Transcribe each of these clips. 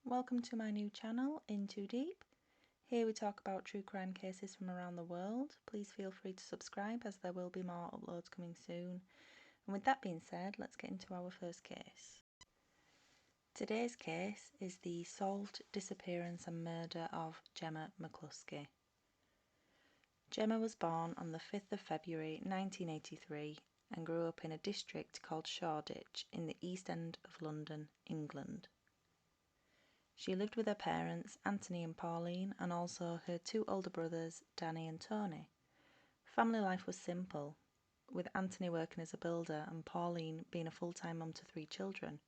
Welcome to my new channel, In Too Deep. Here we talk about true crime cases from around the world. Please feel free to subscribe as there will be more uploads coming soon. And with that being said, let's get into our first case. Today's case is the solved disappearance and murder of Gemma McCluskie. Gemma was born on the 5th of February 1983 and grew up in a district called Shoreditch in the East End of London, England. She lived with her parents, Anthony and Pauline, and also her two older brothers, Danny and Tony. Family life was simple, with Anthony working as a builder and Pauline being a full-time mum to 3 children.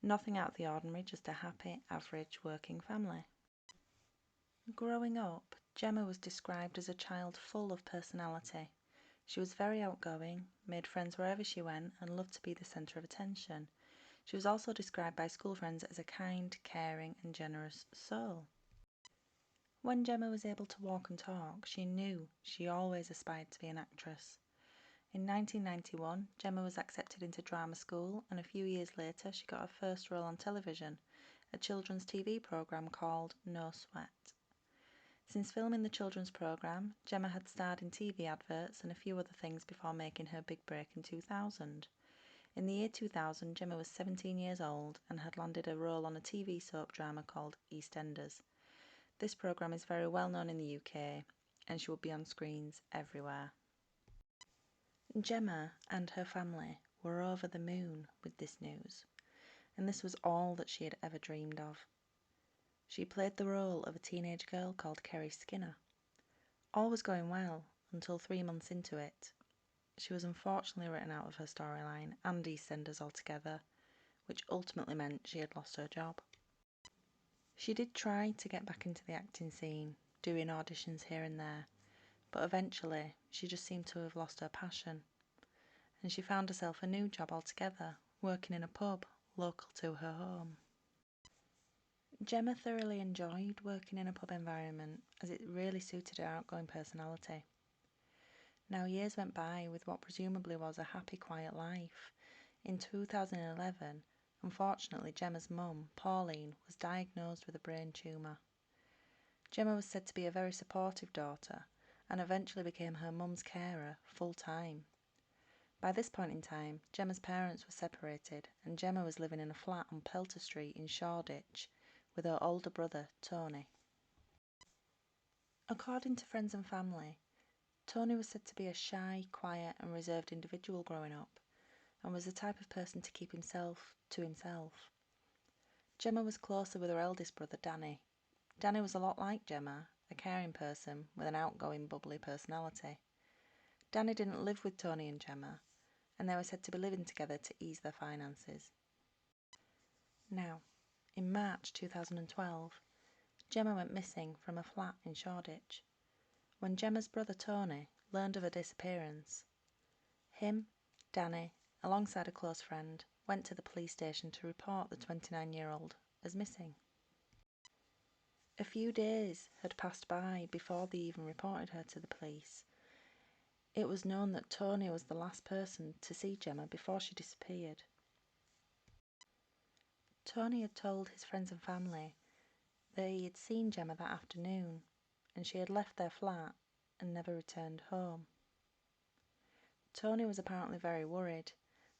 Nothing out of the ordinary, just a happy, average working family. Growing up, Gemma was described as a child full of personality. She was very outgoing, made friends wherever she went, and loved to be the centre of attention. She was also described by school friends as a kind, caring and generous soul. When Gemma was able to walk and talk, she knew she always aspired to be an actress. In 1991, Gemma was accepted into drama school, and a few years later she got her first role on television, a children's TV programme called No Sweat. Since filming the children's programme, Gemma had starred in TV adverts and a few other things before making her big break in 2000. In the year 2000, Gemma was 17 years old and had landed a role on a TV soap drama called Eastenders. This programme is very well known in the UK and she will be on screens everywhere. Gemma and her family were over the moon with this news, and this was all that she had ever dreamed of. She played the role of a teenage girl called Kerry Skinner. All was going well until 3 months into it. She was unfortunately written out of her storyline and Eastenders altogether, which ultimately meant she had lost her job. She did try to get back into the acting scene, doing auditions here and there, but eventually she just seemed to have lost her passion, and she found herself a new job altogether, working in a pub local to her home. Gemma thoroughly enjoyed working in a pub environment as it really suited her outgoing personality. Now years went by with what presumably was a happy, quiet life. In 2011, unfortunately Gemma's mum, Pauline, was diagnosed with a brain tumour. Gemma was said to be a very supportive daughter and eventually became her mum's carer full-time. By this point in time, Gemma's parents were separated and Gemma was living in a flat on Pelter Street in Shoreditch with her older brother, Tony. According to friends and family, Tony was said to be a shy, quiet and reserved individual growing up, and was the type of person to keep himself to himself. Gemma was closer with her eldest brother, Danny. Danny was a lot like Gemma, a caring person with an outgoing, bubbly personality. Danny didn't live with Tony and Gemma, and they were said to be living together to ease their finances. Now, in March 2012, Gemma went missing from a flat in Shoreditch. When Gemma's brother Tony learned of her disappearance, him, Danny, alongside a close friend, went to the police station to report the 29-year-old as missing. A few days had passed by before they even reported her to the police. It was known that Tony was the last person to see Gemma before she disappeared. Tony had told his friends and family that he had seen Gemma that afternoon, and she had left their flat and never returned home. Tony was apparently very worried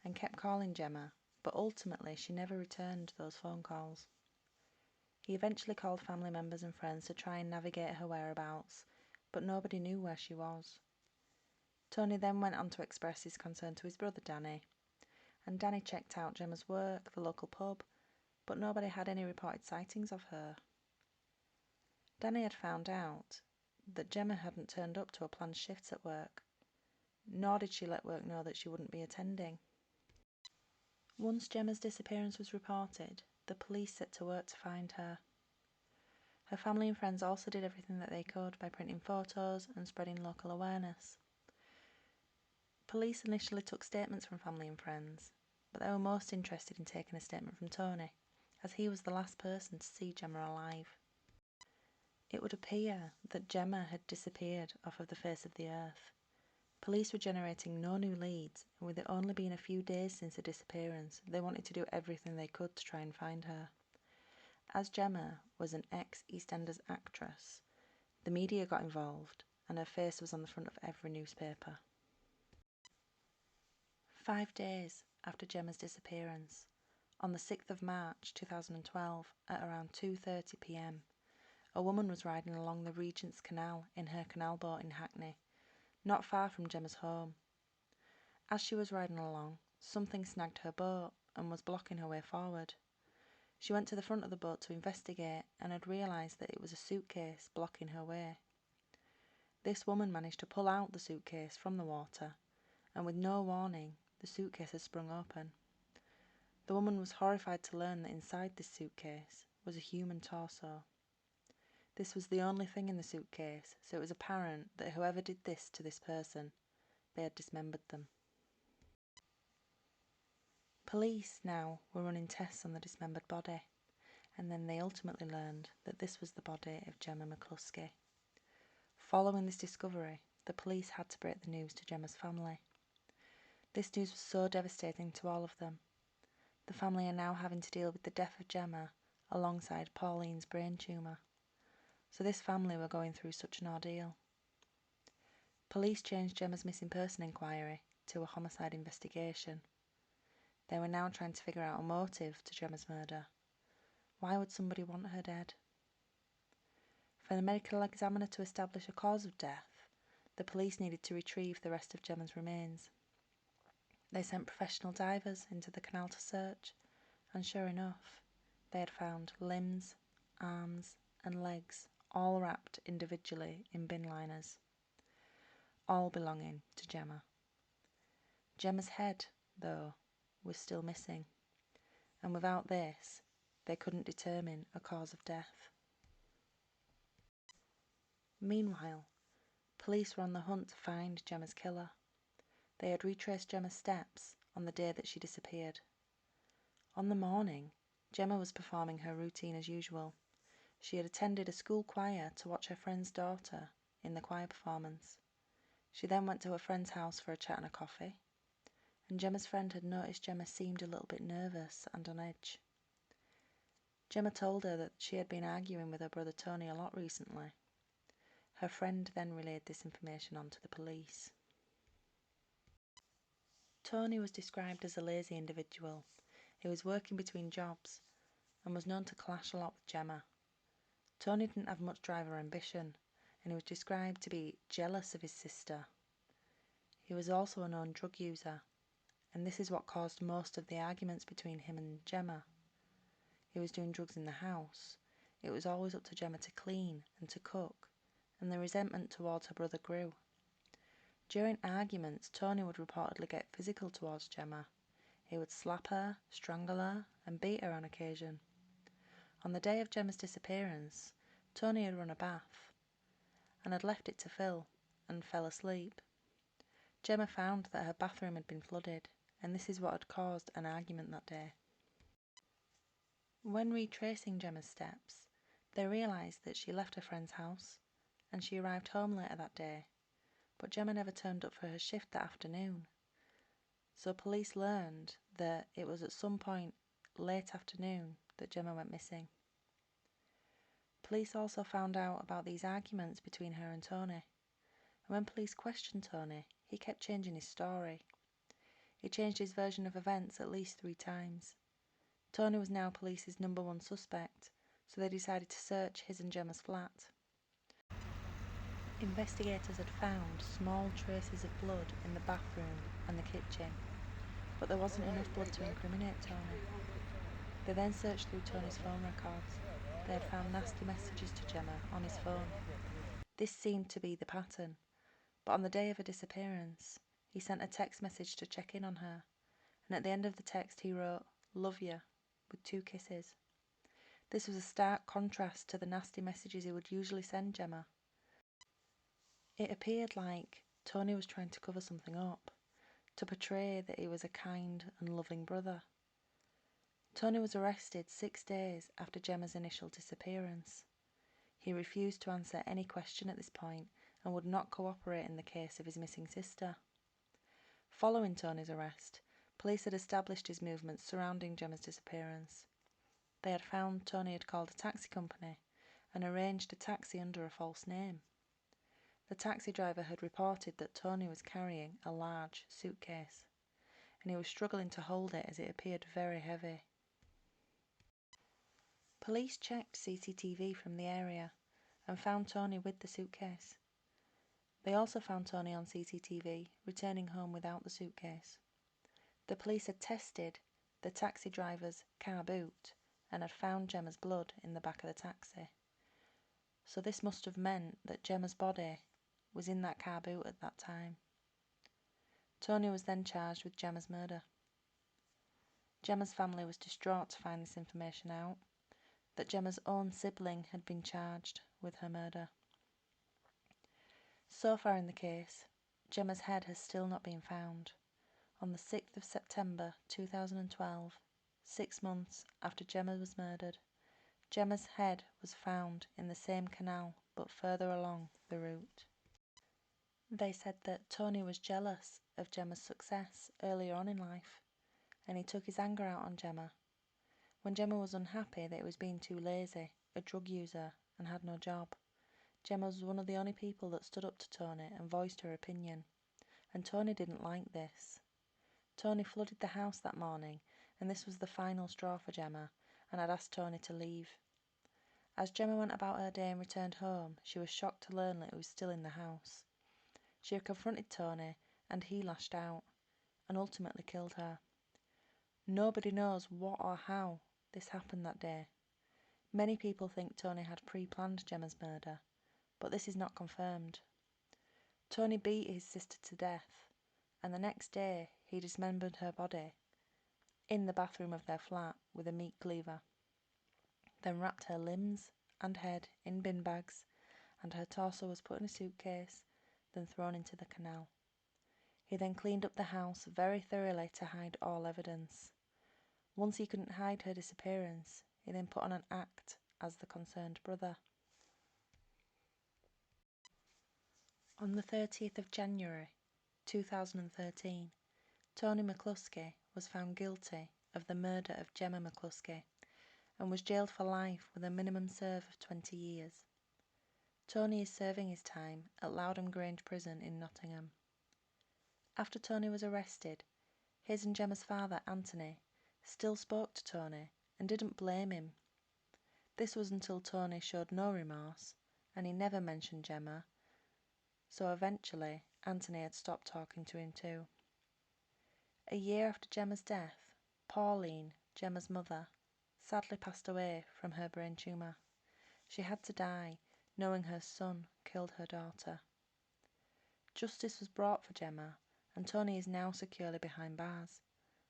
and kept calling Gemma, but ultimately she never returned those phone calls. He eventually called family members and friends to try and navigate her whereabouts, but nobody knew where she was. Tony then went on to express his concern to his brother Danny, and Danny checked out Gemma's work, the local pub, but nobody had any reported sightings of her. Danny had found out that Gemma hadn't turned up to her planned shifts at work, nor did she let work know that she wouldn't be attending. Once Gemma's disappearance was reported, the police set to work to find her. Her family and friends also did everything that they could by printing photos and spreading local awareness. Police initially took statements from family and friends, but they were most interested in taking a statement from Tony, as he was the last person to see Gemma alive. It would appear that Gemma had disappeared off of the face of the earth. Police were generating no new leads, and with it only being a few days since her disappearance, they wanted to do everything they could to try and find her. As Gemma was an ex-Eastenders actress, the media got involved and her face was on the front of every newspaper. 5 days after Gemma's disappearance, on the 6th of March 2012 at around 2:30 p.m, a woman was riding along the Regent's Canal in her canal boat in Hackney, not far from Gemma's home. As she was riding along, something snagged her boat and was blocking her way forward. She went to the front of the boat to investigate and had realised that it was a suitcase blocking her way. This woman managed to pull out the suitcase from the water, and with no warning, the suitcase had sprung open. The woman was horrified to learn that inside this suitcase was a human torso. This was the only thing in the suitcase, so it was apparent that whoever did this to this person, they had dismembered them. Police now were running tests on the dismembered body, and then they ultimately learned that this was the body of Gemma McCluskie. Following this discovery, the police had to break the news to Gemma's family. This news was so devastating to all of them. The family are now having to deal with the death of Gemma alongside Pauline's brain tumour. So this family were going through such an ordeal. Police changed Gemma's missing person inquiry to a homicide investigation. They were now trying to figure out a motive to Gemma's murder. Why would somebody want her dead? For the medical examiner to establish a cause of death, the police needed to retrieve the rest of Gemma's remains. They sent professional divers into the canal to search, and sure enough, they had found limbs, arms and legs all wrapped individually in bin liners, all belonging to Gemma. Gemma's head, though, was still missing, and without this, they couldn't determine a cause of death. Meanwhile, police were on the hunt to find Gemma's killer. They had retraced Gemma's steps on the day that she disappeared. On the morning, Gemma was performing her routine as usual. She had attended a school choir to watch her friend's daughter in the choir performance. She then went to a friend's house for a chat and a coffee, and Gemma's friend had noticed Gemma seemed a little bit nervous and on edge. Gemma told her that she had been arguing with her brother Tony a lot recently. Her friend then relayed this information on to the police. Tony was described as a lazy individual. He was working between jobs and was known to clash a lot with Gemma. Tony didn't have much drive or ambition, and he was described to be jealous of his sister. He was also a known drug user, and this is what caused most of the arguments between him and Gemma. He was doing drugs in the house. It was always up to Gemma to clean and to cook, and the resentment towards her brother grew. During arguments, Tony would reportedly get physical towards Gemma. He would slap her, strangle her, and beat her on occasion. On the day of Gemma's disappearance, Tony had run a bath and had left it to fill and fell asleep. Gemma found that her bathroom had been flooded, and this is what had caused an argument that day. When retracing Gemma's steps, they realised that she left her friend's house and she arrived home later that day, but Gemma never turned up for her shift that afternoon. So police learned that it was at some point late afternoon that Gemma went missing. Police also found out about these arguments between her and Tony, and when police questioned Tony, he kept changing his story. He changed his version of events at least 3 times. Tony was now police's #1 suspect, so they decided to search his and Gemma's flat. Investigators had found small traces of blood in the bathroom and the kitchen, but there wasn't enough blood to incriminate Tony. They then searched through Tony's phone records. They had found nasty messages to Gemma on his phone. This seemed to be the pattern, but on the day of her disappearance, he sent a text message to check in on her, and at the end of the text he wrote, "Love you," with 2 kisses. This was a stark contrast to the nasty messages he would usually send Gemma. It appeared like Tony was trying to cover something up, to portray that he was a kind and loving brother. Tony was arrested 6 days after Gemma's initial disappearance. He refused to answer any question at this point and would not cooperate in the case of his missing sister. Following Tony's arrest, police had established his movements surrounding Gemma's disappearance. They had found Tony had called a taxi company and arranged a taxi under a false name. The taxi driver had reported that Tony was carrying a large suitcase, and he was struggling to hold it as it appeared very heavy. Police checked CCTV from the area and found Tony with the suitcase. They also found Tony on CCTV returning home without the suitcase. The police had tested the taxi driver's car boot and had found Gemma's blood in the back of the taxi. So this must have meant that Gemma's body was in that car boot at that time. Tony was then charged with Gemma's murder. Gemma's family was distraught to find this information out, that Gemma's own sibling had been charged with her murder. So far in the case, Gemma's head has still not been found. On the 6th of September 2012, 6 months after Gemma was murdered, Gemma's head was found in the same canal but further along the route. They said that Tony was jealous of Gemma's success earlier on in life, and he took his anger out on Gemma. When Gemma was unhappy that he was being too lazy, a drug user, and had no job, Gemma was one of the only people that stood up to Tony and voiced her opinion, and Tony didn't like this. Tony flooded the house that morning, and this was the final straw for Gemma, and had asked Tony to leave. As Gemma went about her day and returned home, she was shocked to learn that he was still in the house. She confronted Tony, and he lashed out, and ultimately killed her. Nobody knows what or how this happened that day. Many people think Tony had pre-planned Gemma's murder, but this is not confirmed. Tony beat his sister to death, and the next day he dismembered her body in the bathroom of their flat with a meat cleaver, then wrapped her limbs and head in bin bags, and her torso was put in a suitcase, then thrown into the canal. He then cleaned up the house very thoroughly to hide all evidence. Once he couldn't hide her disappearance, he then put on an act as the concerned brother. On the 30th of January 2013, Tony McCluskie was found guilty of the murder of Gemma McCluskie and was jailed for life with a minimum serve of 20 years. Tony is serving his time at Loudham Grange Prison in Nottingham. After Tony was arrested, his and Gemma's father, Anthony, still spoke to Tony and didn't blame him. This was until Tony showed no remorse and he never mentioned Gemma, so eventually Anthony had stopped talking to him too. A year after Gemma's death, Pauline, Gemma's mother, sadly passed away from her brain tumour. She had to die, knowing her son killed her daughter. Justice was brought for Gemma, and Tony is now securely behind bars.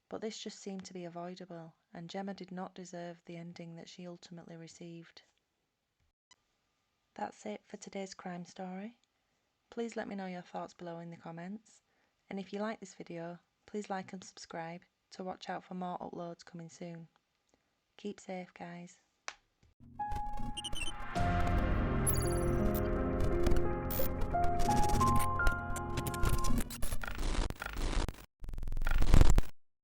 But this just seemed to be avoidable, and Gemma did not deserve the ending that she ultimately received. That's it for today's crime story. Please let me know your thoughts below in the comments, and if you like this video, please like and subscribe to watch out for more uploads coming soon. Keep safe, guys.